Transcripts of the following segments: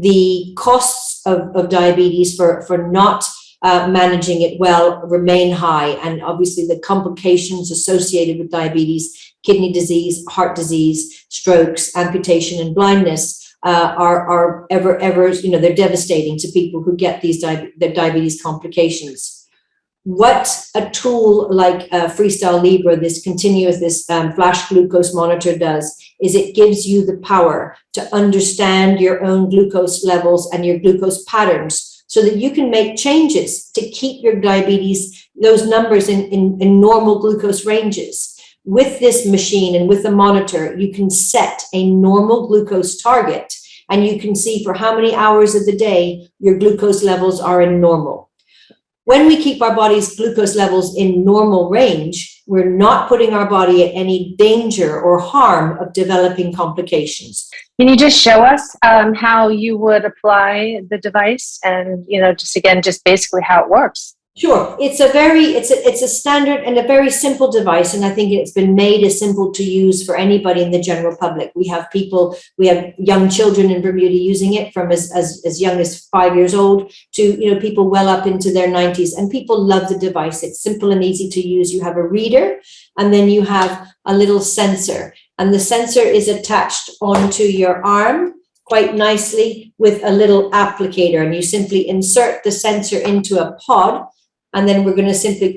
the costs of diabetes for not managing it well remain high. And obviously the complications associated with diabetes, kidney disease, heart disease, strokes, amputation, and blindness are ever, they're devastating to people who get these diabetes complications. What a tool like Freestyle Libre, this flash glucose monitor does, is it gives you the power to understand your own glucose levels and your glucose patterns so that you can make changes to keep your diabetes, those numbers in normal glucose ranges. With this machine and with the monitor, you can set a normal glucose target and you can see for how many hours of the day your glucose levels are in normal. When we keep our body's glucose levels in normal range, we're not putting our body at any danger or harm of developing complications. Can you just show us how you would apply the device and, just basically how it works? Sure. It's a standard and a very simple device. And I think it's been made as simple to use for anybody in the general public. We have young children in Bermuda using it from as young as 5 years old to, people well up into their 90s, and people love the device. It's simple and easy to use. You have a reader and then you have a little sensor, and the sensor is attached onto your arm quite nicely with a little applicator, and you simply insert the sensor into a pod. And then we're going to simply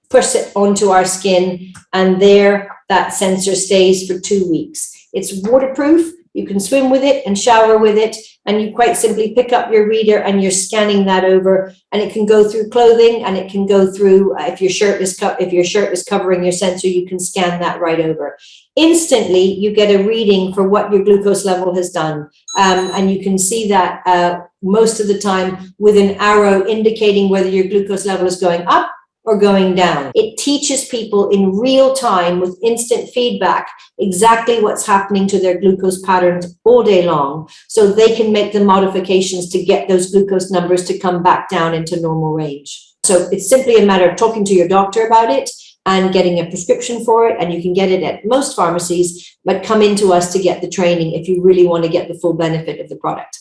push it onto our skin, and there that sensor stays for 2 weeks. It's waterproof. You can swim with it and shower with it, and you quite simply pick up your reader and you're scanning that over, and it can go through clothing, and it can go through if your shirt is covering your sensor, you can scan that right over. Instantly, you get a reading for what your glucose level has done, and you can see that most of the time with an arrow indicating whether your glucose level is going up or going down. It teaches people in real time with instant feedback exactly what's happening to their glucose patterns all day long, so they can make the modifications to get those glucose numbers to come back down into normal range. So it's simply a matter of talking to your doctor about it and getting a prescription for it, and you can get it at most pharmacies, but come into us to get the training if you really want to get the full benefit of the product.